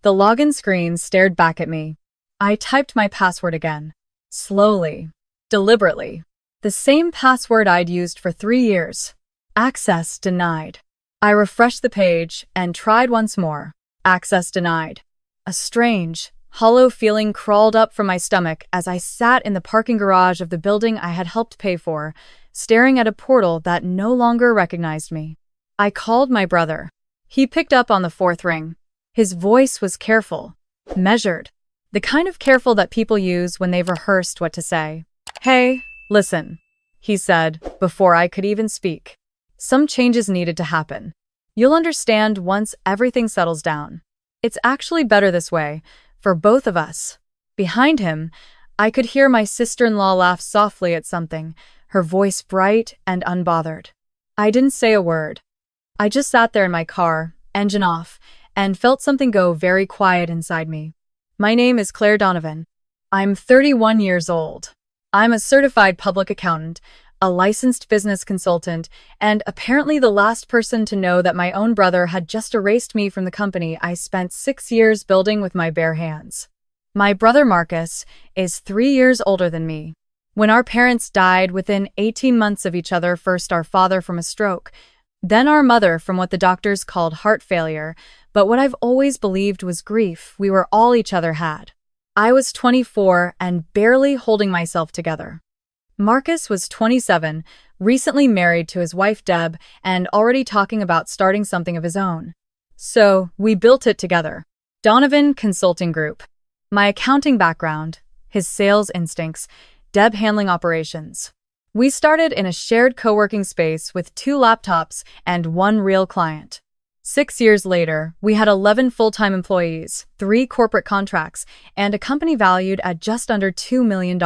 The login screen stared back at me. I typed my password again. Slowly. Deliberately. The same password I'd used for 3 years. Access denied. I refreshed the page and tried once more. Access denied. A strange, hollow feeling crawled up from my stomach as I sat in the parking garage of the building I had helped pay for, staring at a portal that no longer recognized me. I called my brother. He picked up on the 4th ring. His voice was careful, measured, the kind of careful that people use when they've rehearsed what to say. "Hey, listen," he said, before I could even speak. "Some changes needed to happen. You'll understand once everything settles down. It's actually better this way, for both of us." Behind him, I could hear my sister-in-law laugh softly at something, her voice bright and unbothered. I didn't say a word. I just sat there in my car, engine off, and felt something go very quiet inside me. My name is Claire Donovan. I'm 31 years old. I'm a certified public accountant, a licensed business consultant, and apparently the last person to know that my own brother had just erased me from the company I spent 6 years building with my bare hands. My brother Marcus is 3 years older than me. When our parents died within 18 months of each other, first our father from a stroke, then our mother from what the doctors called heart failure, but what I've always believed was grief we were all each other had. I was 24 and barely holding myself together. Marcus was 27, recently married to his wife Deb, and already talking about starting something of his own. So, we built it together. Donovan Consulting Group. My accounting background, his sales instincts, Deb handling operations. We started in a shared co-working space with 2 laptops and 1 real client. 6 years later, we had 11 full-time employees, 3 corporate contracts, and a company valued at just under $2 million.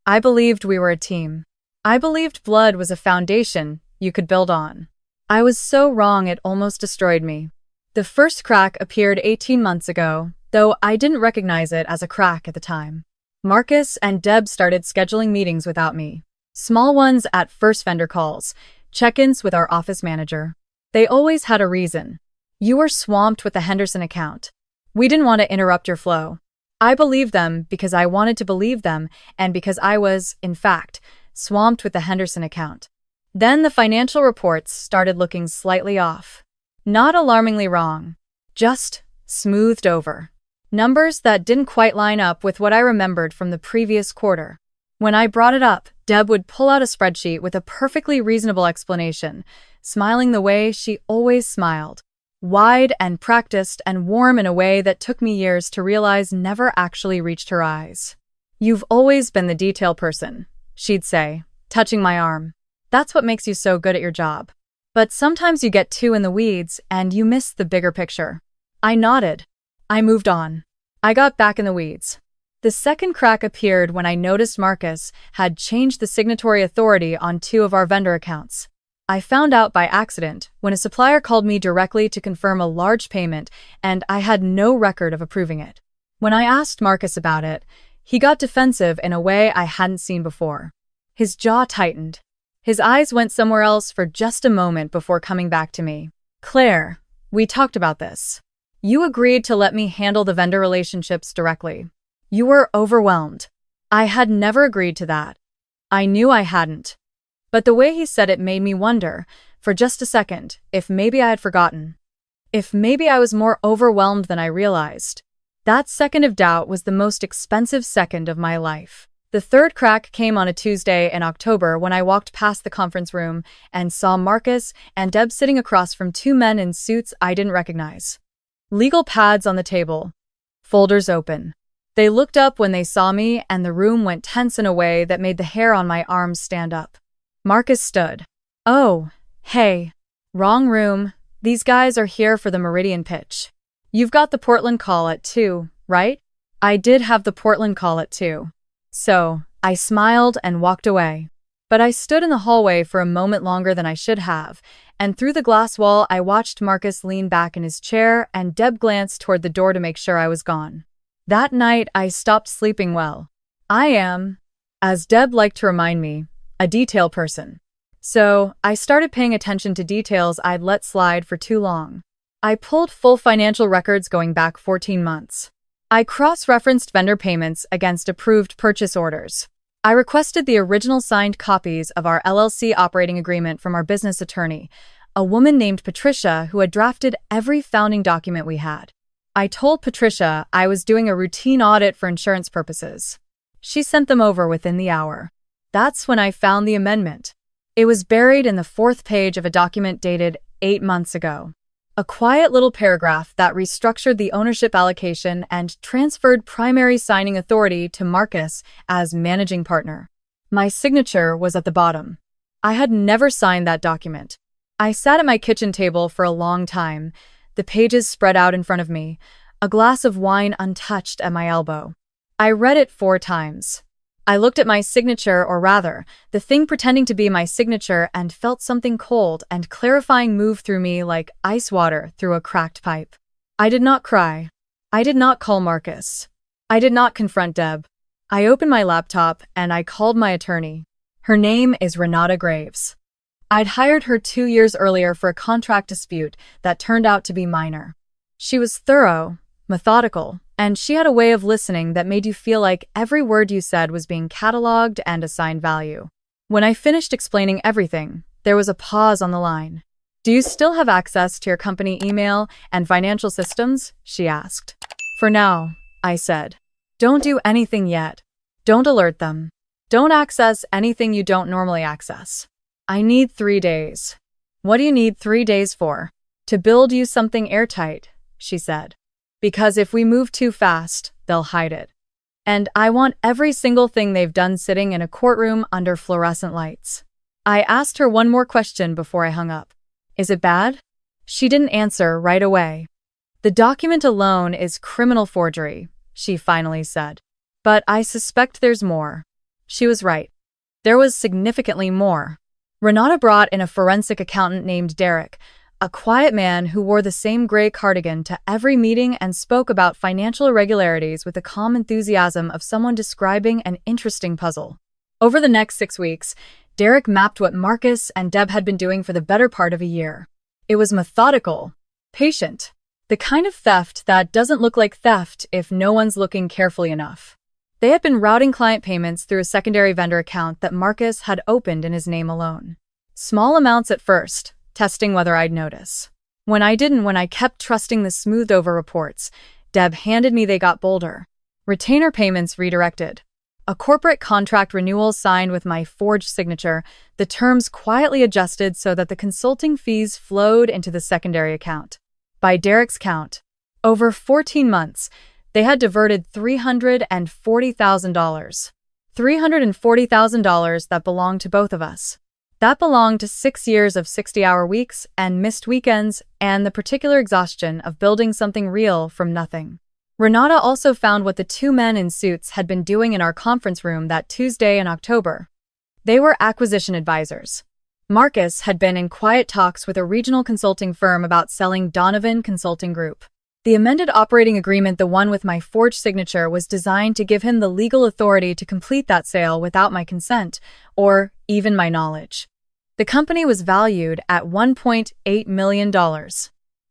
I believed we were a team. I believed blood was a foundation you could build on. I was so wrong it almost destroyed me. The first crack appeared 18 months ago, though I didn't recognize it as a crack at the time. Marcus and Deb started scheduling meetings without me. Small ones at first, vendor calls, check-ins with our office manager. They always had a reason. "You were swamped with the Henderson account. We didn't want to interrupt your flow." I believed them because I wanted to believe them and because I was, in fact, swamped with the Henderson account. Then the financial reports started looking slightly off. Not alarmingly wrong, just smoothed over. Numbers that didn't quite line up with what I remembered from the previous quarter. When I brought it up, Deb would pull out a spreadsheet with a perfectly reasonable explanation, smiling the way she always smiled. Wide and practiced and warm in a way that took me years to realize never actually reached her eyes. "You've always been the detail person," she'd say, touching my arm. "That's what makes you so good at your job. But sometimes you get too in the weeds and you miss the bigger picture." I nodded. I moved on. I got back in the weeds. The second crack appeared when I noticed Marcus had changed the signatory authority on 2 of our vendor accounts. I found out by accident when a supplier called me directly to confirm a large payment, and I had no record of approving it. When I asked Marcus about it, he got defensive in a way I hadn't seen before. His jaw tightened. His eyes went somewhere else for just a moment before coming back to me. "Claire, we talked about this. You agreed to let me handle the vendor relationships directly. You were overwhelmed." I had never agreed to that. I knew I hadn't. But the way he said it made me wonder, for just a second, if maybe I had forgotten. If maybe I was more overwhelmed than I realized. That second of doubt was the most expensive second of my life. The third crack came on a Tuesday in October when I walked past the conference room and saw Marcus and Deb sitting across from 2 men in suits I didn't recognize. Legal pads on the table. Folders open. They looked up when they saw me, and the room went tense in a way that made the hair on my arms stand up. Marcus stood. "Oh, hey. Wrong room. These guys are here for the Meridian pitch. You've got the Portland call at 2, right?" I did have the Portland call at 2. So, I smiled and walked away. But I stood in the hallway for a moment longer than I should have, and through the glass wall I watched Marcus lean back in his chair and Deb glance toward the door to make sure I was gone. That night, I stopped sleeping well. I am, as Deb liked to remind me, a detail person. So, I started paying attention to details I'd let slide for too long. I pulled full financial records going back 14 months. I cross-referenced vendor payments against approved purchase orders. I requested the original signed copies of our LLC operating agreement from our business attorney, a woman named Patricia who had drafted every founding document we had. I told Patricia I was doing a routine audit for insurance purposes. She sent them over within the hour. That's when I found the amendment. It was buried in the fourth page of a document dated 8 months ago. A quiet little paragraph that restructured the ownership allocation and transferred primary signing authority to Marcus as managing partner. My signature was at the bottom. I had never signed that document. I sat at my kitchen table for a long time, the pages spread out in front of me, a glass of wine untouched at my elbow. I read it 4 times. I looked at my signature, or rather, the thing pretending to be my signature, and felt something cold and clarifying move through me like ice water through a cracked pipe. I did not cry. I did not call Marcus. I did not confront Deb. I opened my laptop and I called my attorney. Her name is Renata Graves. I'd hired her 2 years earlier for a contract dispute that turned out to be minor. She was thorough, methodical, and she had a way of listening that made you feel like every word you said was being cataloged and assigned value. When I finished explaining everything, there was a pause on the line. "Do you still have access to your company email and financial systems?" she asked. "For now," I said. "Don't do anything yet. Don't alert them. Don't access anything you don't normally access. I need 3 days." "What do you need 3 days for?" "To build you something airtight," she said. "Because if we move too fast, they'll hide it. And I want every single thing they've done sitting in a courtroom under fluorescent lights." I asked her one more question before I hung up. "Is it bad?" She didn't answer right away. "The document alone is criminal forgery," she finally said. "But I suspect there's more." She was right. There was significantly more. Renata brought in a forensic accountant named Derek, a quiet man who wore the same gray cardigan to every meeting and spoke about financial irregularities with the calm enthusiasm of someone describing an interesting puzzle. Over the next 6 weeks, Derek mapped what Marcus and Deb had been doing for the better part of a year. It was methodical, patient, the kind of theft that doesn't look like theft if no one's looking carefully enough. They had been routing client payments through a secondary vendor account that Marcus had opened in his name alone. Small amounts at first, testing whether I'd notice. When I kept trusting the smoothed-over reports, Deb handed me they got bolder. Retainer payments redirected. A corporate contract renewal signed with my forged signature, the terms quietly adjusted so that the consulting fees flowed into the secondary account. By Derek's count, over 14 months, they had diverted $340,000. $340,000 that belonged to both of us. That belonged to 6 years of 60-hour weeks and missed weekends and the particular exhaustion of building something real from nothing. Renata also found what the 2 men in suits had been doing in our conference room that Tuesday in October. They were acquisition advisors. Marcus had been in quiet talks with a regional consulting firm about selling Donovan Consulting Group. The amended operating agreement, the one with my forged signature, was designed to give him the legal authority to complete that sale without my consent, or even my knowledge. The company was valued at $1.8 million.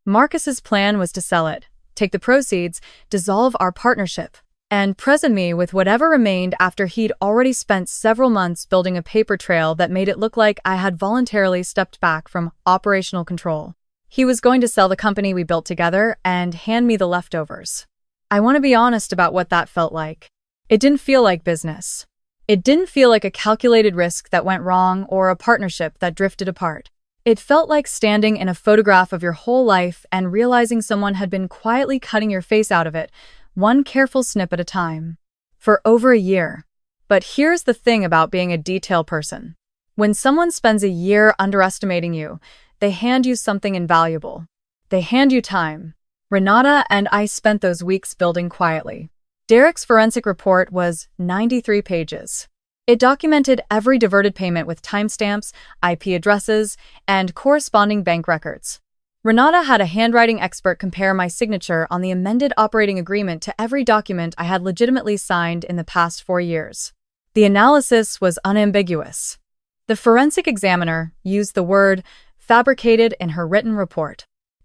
Marcus's plan was to sell it, take the proceeds, dissolve our partnership, and present me with whatever remained after he'd already spent several months building a paper trail that made it look like I had voluntarily stepped back from operational control. He was going to sell the company we built together and hand me the leftovers. I want to be honest about what that felt like. It didn't feel like business. It didn't feel like a calculated risk that went wrong or a partnership that drifted apart. It felt like standing in a photograph of your whole life and realizing someone had been quietly cutting your face out of it, one careful snip at a time, for over a year. But here's the thing about being a detail person. When someone spends a year underestimating you, they hand you something invaluable. They hand you time. Renata and I spent those weeks building quietly. Derek's forensic report was 93 pages. It documented every diverted payment with timestamps, IP addresses, and corresponding bank records. Renata had a handwriting expert compare my signature on the amended operating agreement to every document I had legitimately signed in the past 4 years. The analysis was unambiguous. The forensic examiner used the word fabricated in her written report.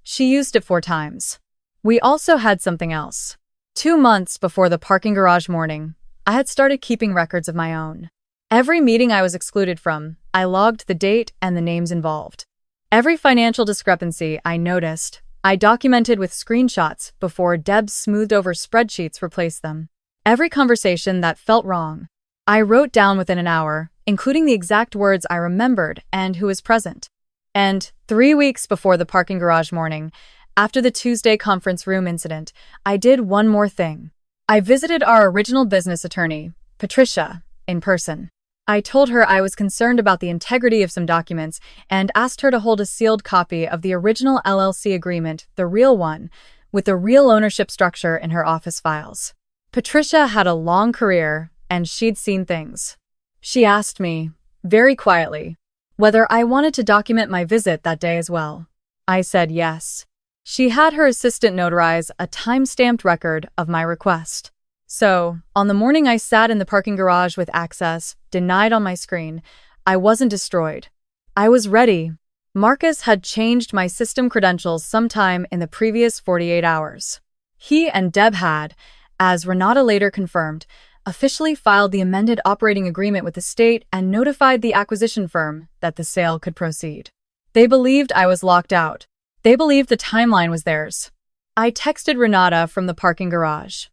She used it 4 times. We also had something else. 2 months before the parking garage morning, I had started keeping records of my own. Every meeting I was excluded from, I logged the date and the names involved. Every financial discrepancy I noticed, I documented with screenshots before Deb's smoothed-over spreadsheets replaced them. Every conversation that felt wrong, I wrote down within an hour, including the exact words I remembered and who was present. And 3 weeks before the parking garage morning, after the Tuesday conference room incident, I did one more thing. I visited our original business attorney, Patricia, in person. I told her I was concerned about the integrity of some documents and asked her to hold a sealed copy of the original LLC agreement, the real one, with the real ownership structure in her office files. Patricia had a long career, and she'd seen things. She asked me, very quietly, whether I wanted to document my visit that day as well. I said yes. She had her assistant notarize a time-stamped record of my request. So, on the morning I sat in the parking garage with access denied on my screen, I wasn't destroyed. I was ready. Marcus had changed my system credentials sometime in the previous 48 hours. He and Deb had, as Renata later confirmed, officially filed the amended operating agreement with the state and notified the acquisition firm that the sale could proceed. They believed I was locked out. They believed the timeline was theirs. I texted Renata from the parking garage.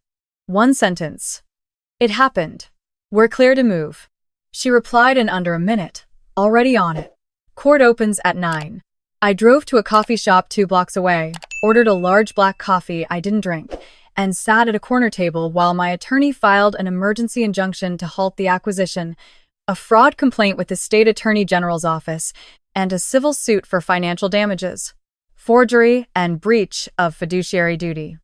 One sentence. It happened. We're clear to move. She replied in under a minute. Already on it. Court opens at 9. I drove to a coffee shop 2 blocks away, ordered a large black coffee I didn't drink, and sat at a corner table while my attorney filed an emergency injunction to halt the acquisition, a fraud complaint with the state attorney general's office, and a civil suit for financial damages, forgery, and breach of fiduciary duty.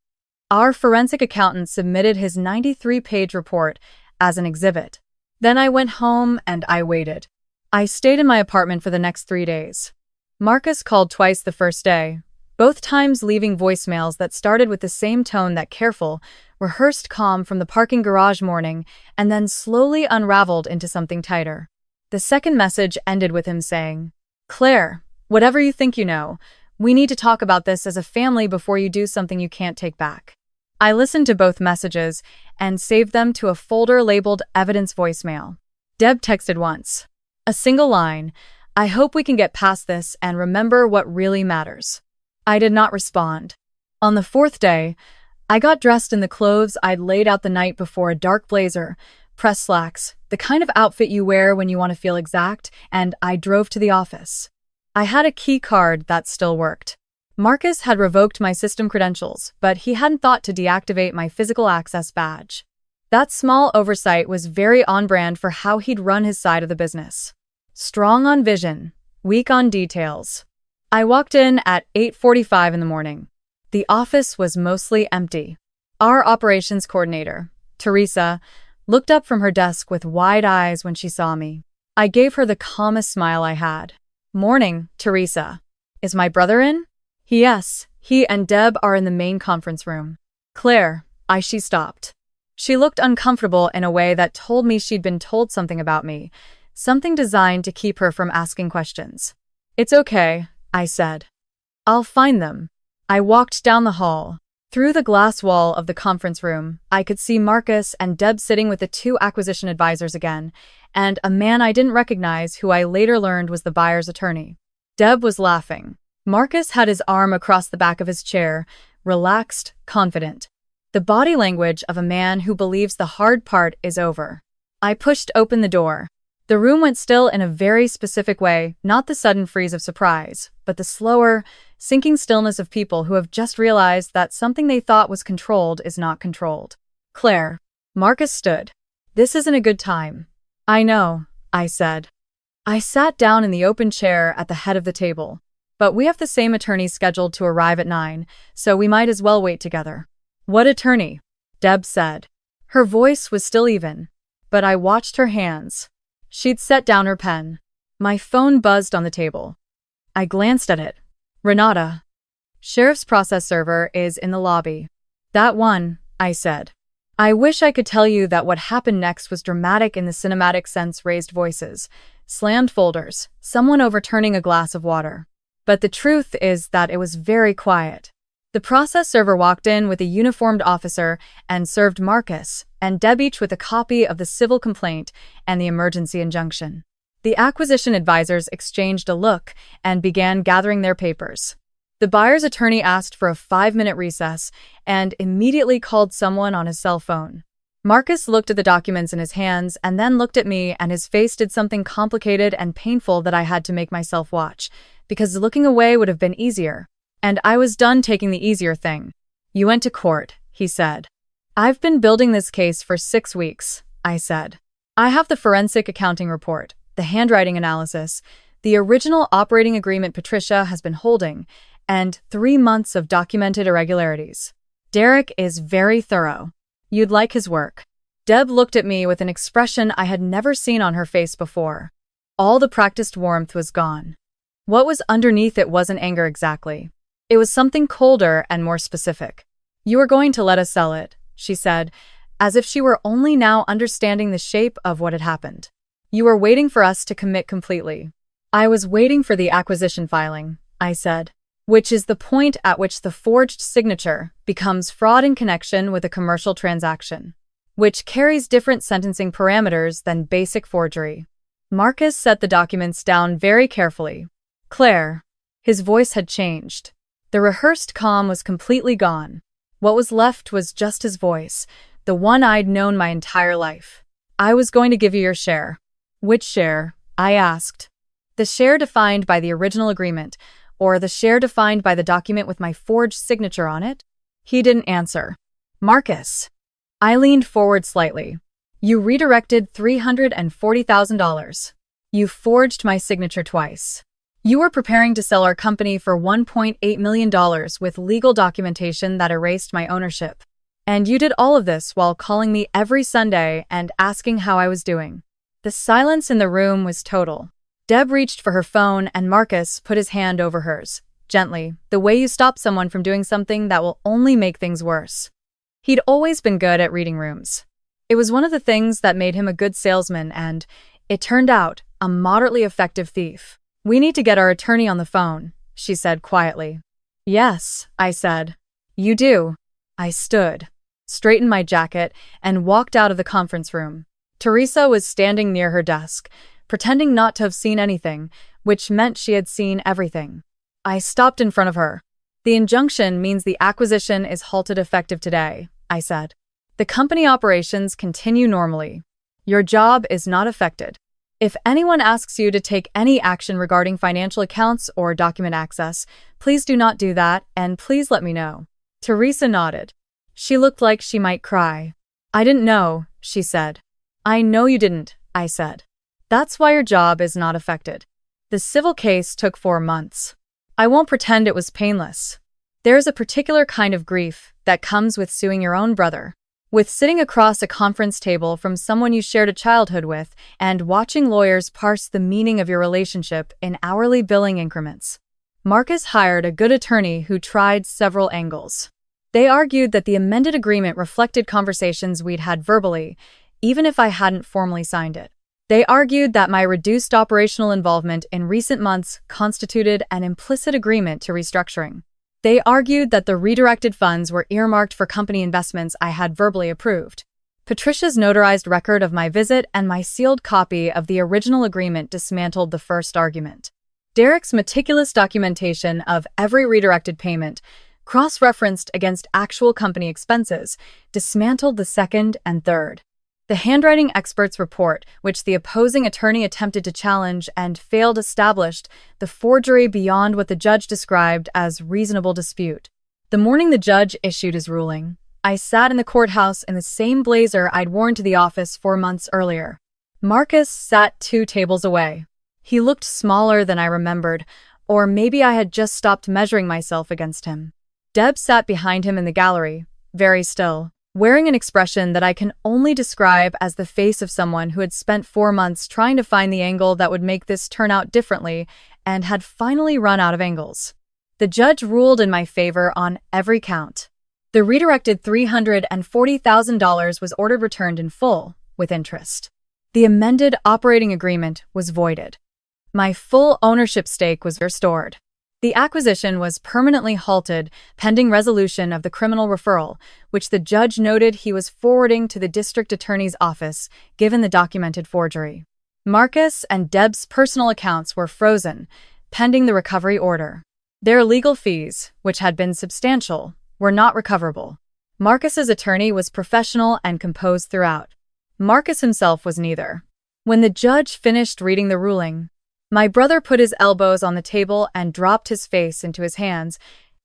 Our forensic accountant submitted his 93-page report as an exhibit. Then I went home and I waited. I stayed in my apartment for the next 3 days. Marcus called twice the first day, both times leaving voicemails that started with the same tone, that careful, rehearsed calm from the parking garage morning, and then slowly unraveled into something tighter. The second message ended with him saying, "Claire, whatever you think you know, we need to talk about this as a family before you do something you can't take back." I listened to both messages and saved them to a folder labeled Evidence Voicemail. Deb texted once. A single line, "I hope we can get past this and remember what really matters." I did not respond. On the 4th day, I got dressed in the clothes I'd laid out the night before, a dark blazer, pressed slacks, the kind of outfit you wear when you want to feel exact, and I drove to the office. I had a key card that still worked. Marcus had revoked my system credentials, but he hadn't thought to deactivate my physical access badge. That small oversight was very on-brand for how he'd run his side of the business. Strong on vision, weak on details. I walked in at 8:45 in the morning. The office was mostly empty. Our operations coordinator, Teresa, looked up from her desk with wide eyes when she saw me. I gave her the calmest smile I had. "Morning, Teresa. Is my brother in?" "Yes, he and Deb are in the main conference room." "Claire," she stopped. She looked uncomfortable in a way that told me she'd been told something about me, something designed to keep her from asking questions. "It's okay," I said. "I'll find them." I walked down the hall. Through the glass wall of the conference room, I could see Marcus and Deb sitting with the 2 acquisition advisors again, and a man I didn't recognize who I later learned was the buyer's attorney. Deb was laughing. Marcus had his arm across the back of his chair, relaxed, confident. The body language of a man who believes the hard part is over. I pushed open the door. The room went still in a very specific way, not the sudden freeze of surprise, but the slower, sinking stillness of people who have just realized that something they thought was controlled is not controlled. "Claire." Marcus stood. "This isn't a good time." "I know," I said. I sat down in the open chair at the head of the table. "But we have the same attorney scheduled to arrive at 9, so we might as well wait together." "What attorney?" Deb said. Her voice was still even, but I watched her hands. She'd set down her pen. My phone buzzed on the table. I glanced at it. "Renata. Sheriff's process server is in the lobby." "That one," I said. I wish I could tell you that what happened next was dramatic in the cinematic sense. Raised voices, slammed folders, someone overturning a glass of water. But the truth is that it was very quiet. The process server walked in with a uniformed officer and served Marcus and Deb each with a copy of the civil complaint and the emergency injunction. The acquisition advisors exchanged a look and began gathering their papers. The buyer's attorney asked for a 5-minute recess and immediately called someone on his cell phone. Marcus looked at the documents in his hands and then looked at me, and his face did something complicated and painful that I had to make myself watch, because looking away would have been easier. And I was done taking the easier thing. "You went to court," he said. "I've been building this case for 6 weeks," I said. "I have the forensic accounting report, the handwriting analysis, the original operating agreement Patricia has been holding, and 3 months of documented irregularities. Derek is very thorough. You'd like his work." Deb looked at me with an expression I had never seen on her face before. All the practiced warmth was gone. What was underneath it wasn't anger exactly. It was something colder and more specific. "You are going to let us sell it," she said, as if she were only now understanding the shape of what had happened. "You are waiting for us to commit completely." "I was waiting for the acquisition filing," I said, "which is the point at which the forged signature becomes fraud in connection with a commercial transaction, which carries different sentencing parameters than basic forgery." Marcus set the documents down very carefully. "Claire." His voice had changed. The rehearsed calm was completely gone. What was left was just his voice, the one I'd known my entire life. "I was going to give you your share." "Which share?" I asked. "The share defined by the original agreement, or the share defined by the document with my forged signature on it?" He didn't answer. "Marcus." I leaned forward slightly. "You redirected $340,000. You forged my signature twice. You were preparing to sell our company for $1.8 million with legal documentation that erased my ownership. And you did all of this while calling me every Sunday and asking how I was doing." The silence in the room was total. Deb reached for her phone and Marcus put his hand over hers, gently, the way you stop someone from doing something that will only make things worse. He'd always been good at reading rooms. It was one of the things that made him a good salesman and, it turned out, a moderately effective thief. "We need to get our attorney on the phone," she said quietly. "Yes," I said. "You do." I stood, straightened my jacket, and walked out of the conference room. Teresa was standing near her desk, pretending not to have seen anything, which meant she had seen everything. I stopped in front of her. "The injunction means the acquisition is halted effective today," I said. "The company operations continue normally. Your job is not affected. If anyone asks you to take any action regarding financial accounts or document access, please do not do that, and please let me know." Teresa nodded. She looked like she might cry. "I didn't know," she said. "I know you didn't," I said. "That's why your job is not affected." The civil case took 4 months. I won't pretend it was painless. There's a particular kind of grief that comes with suing your own brother, with sitting across a conference table from someone you shared a childhood with and watching lawyers parse the meaning of your relationship in hourly billing increments. Marcus hired a good attorney who tried several angles. They argued that the amended agreement reflected conversations we'd had verbally, even if I hadn't formally signed it. They argued that my reduced operational involvement in recent months constituted an implicit agreement to restructuring. They argued that the redirected funds were earmarked for company investments I had verbally approved. Patricia's notarized record of my visit and my sealed copy of the original agreement dismantled the first argument. Derek's meticulous documentation of every redirected payment, cross-referenced against actual company expenses, dismantled the second and third. The handwriting expert's report, which the opposing attorney attempted to challenge and failed, established the forgery beyond what the judge described as reasonable dispute. The morning the judge issued his ruling, I sat in the courthouse in the same blazer I'd worn to the office 4 months earlier. Marcus sat 2 tables away. He looked smaller than I remembered, or maybe I had just stopped measuring myself against him. Deb sat behind him in the gallery, very still, wearing an expression that I can only describe as the face of someone who had spent 4 months trying to find the angle that would make this turn out differently and had finally run out of angles. The judge ruled in my favor on every count. The redirected $340,000 was ordered returned in full, with interest. The amended operating agreement was voided. My full ownership stake was restored. The acquisition was permanently halted pending resolution of the criminal referral, which the judge noted he was forwarding to the district attorney's office, given the documented forgery. Marcus and Deb's personal accounts were frozen, pending the recovery order. Their legal fees, which had been substantial, were not recoverable. Marcus's attorney was professional and composed throughout. Marcus himself was neither. When the judge finished reading the ruling, my brother put his elbows on the table and dropped his face into his hands,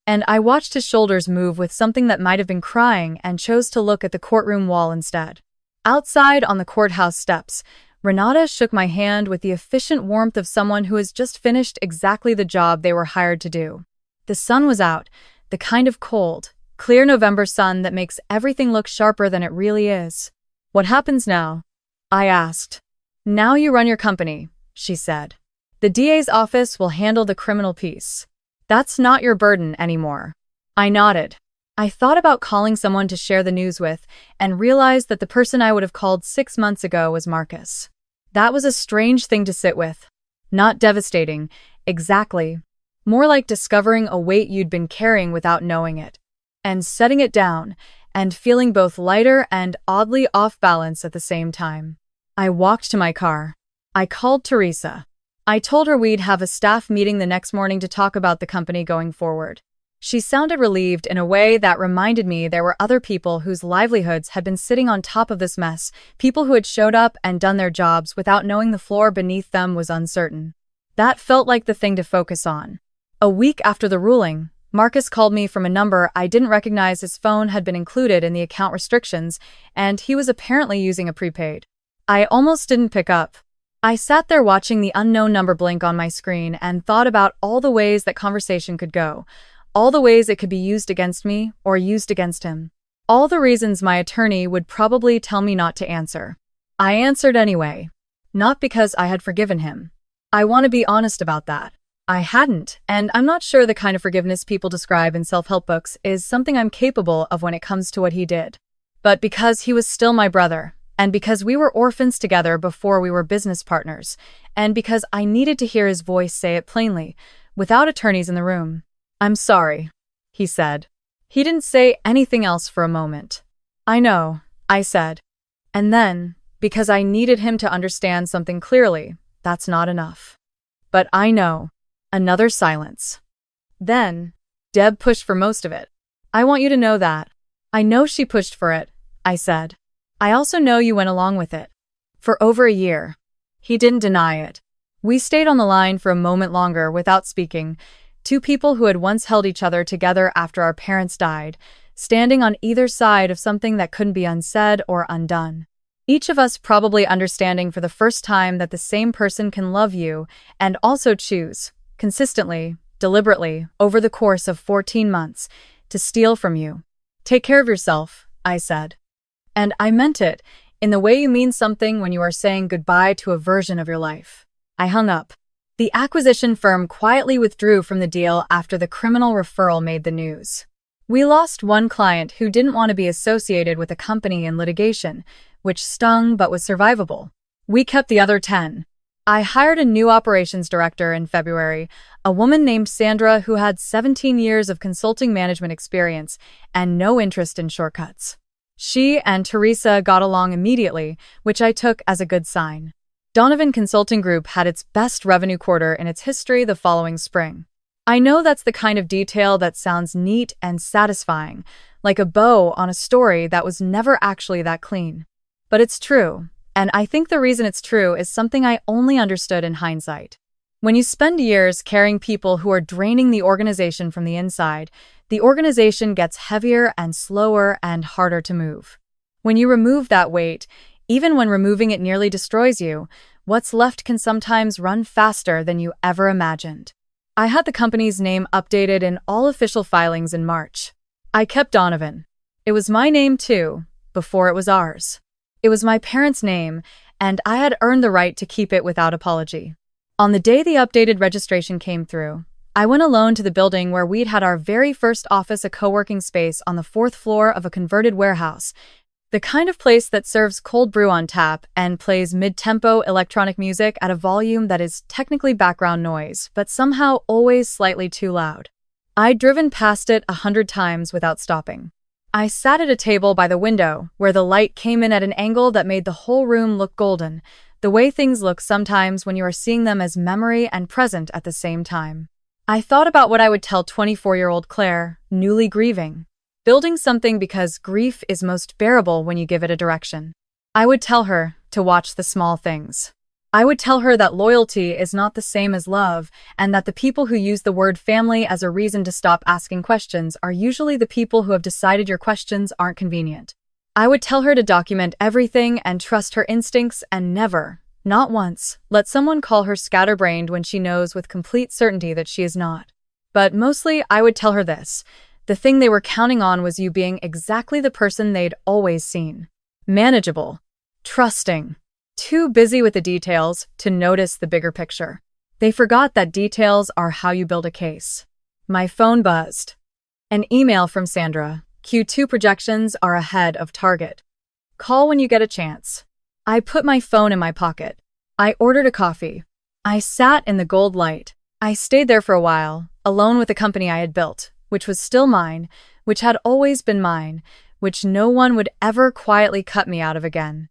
and I watched his shoulders move with something that might have been crying and chose to look at the courtroom wall instead. Outside on the courthouse steps, Renata shook my hand with the efficient warmth of someone who has just finished exactly the job they were hired to do. The sun was out, the kind of cold, clear November sun that makes everything look sharper than it really is. "What happens now?" I asked. "Now you run your company," she said. "The DA's office will handle the criminal piece. That's not your burden anymore." I nodded. I thought about calling someone to share the news with and realized that the person I would have called 6 months ago was Marcus. That was a strange thing to sit with. Not devastating, exactly. More like discovering a weight you'd been carrying without knowing it, and setting it down, and feeling both lighter and oddly off balance at the same time. I walked to my car. I called Teresa. I told her we'd have a staff meeting the next morning to talk about the company going forward. She sounded relieved in a way that reminded me there were other people whose livelihoods had been sitting on top of this mess, people who had showed up and done their jobs without knowing the floor beneath them was uncertain. That felt like the thing to focus on. A week after the ruling, Marcus called me from a number I didn't recognize. His phone had been included in the account restrictions, and he was apparently using a prepaid. I almost didn't pick up. I sat there watching the unknown number blink on my screen and thought about all the ways that conversation could go, all the ways it could be used against me or used against him, all the reasons my attorney would probably tell me not to answer. I answered anyway. Not because I had forgiven him. I want to be honest about that. I hadn't, and I'm not sure the kind of forgiveness people describe in self-help books is something I'm capable of when it comes to what he did. But because he was still my brother, and because we were orphans together before we were business partners, and because I needed to hear his voice say it plainly, without attorneys in the room. "I'm sorry," he said. He didn't say anything else for a moment. "I know," I said. And then, because I needed him to understand something clearly, "That's not enough." "But I know." Another silence. Then, "Deb pushed for most of it. I want you to know that." "I know she pushed for it," I said. "I also know you went along with it. For over a year." He didn't deny it. We stayed on the line for a moment longer without speaking, two people who had once held each other together after our parents died, standing on either side of something that couldn't be unsaid or undone. Each of us probably understanding for the first time that the same person can love you and also choose, consistently, deliberately, over the course of 14 months, to steal from you. "Take care of yourself," I said. And I meant it, in the way you mean something when you are saying goodbye to a version of your life. I hung up. The acquisition firm quietly withdrew from the deal after the criminal referral made the news. We lost one client who didn't want to be associated with a company in litigation, which stung but was survivable. We kept the other 10. I hired a new operations director in February, a woman named Sandra who had 17 years of consulting management experience and no interest in shortcuts. She and Teresa got along immediately, which I took as a good sign. Donovan Consulting Group had its best revenue quarter in its history the following spring. I know that's the kind of detail that sounds neat and satisfying, like a bow on a story that was never actually that clean. But it's true, and I think the reason it's true is something I only understood in hindsight. When you spend years carrying people who are draining the organization from the inside, the organization gets heavier and slower and harder to move. When you remove that weight, even when removing it nearly destroys you, what's left can sometimes run faster than you ever imagined. I had the company's name updated in all official filings in March. I kept Donovan. It was my name too, before it was ours. It was my parents' name, and I had earned the right to keep it without apology. On the day the updated registration came through, I went alone to the building where we'd had our very first office, a co-working space on the 4th floor of a converted warehouse, The kind of place that serves cold brew on tap and plays mid-tempo electronic music at a volume that is technically background noise, but somehow always slightly too loud. I'd driven past it 100 times without stopping. I sat at a table by the window, where the light came in at an angle that made the whole room look golden, the way things look sometimes when you are seeing them as memory and present at the same time. I thought about what I would tell 24-year-old Claire, newly grieving. Building something because grief is most bearable when you give it a direction. I would tell her to watch the small things. I would tell her that loyalty is not the same as love, and that the people who use the word family as a reason to stop asking questions are usually the people who have decided your questions aren't convenient. I would tell her to document everything and trust her instincts and never, not once, let someone call her scatterbrained when she knows with complete certainty that she is not. But mostly, I would tell her this. The thing they were counting on was you being exactly the person they'd always seen. Manageable. Trusting. Too busy with the details to notice the bigger picture. They forgot that details are how you build a case. My phone buzzed. An email from Sandra. Q2 projections are ahead of target. Call when you get a chance. I put my phone in my pocket. I ordered a coffee. I sat in the gold light. I stayed there for a while, alone with the company I had built, which was still mine, which had always been mine, which no one would ever quietly cut me out of again.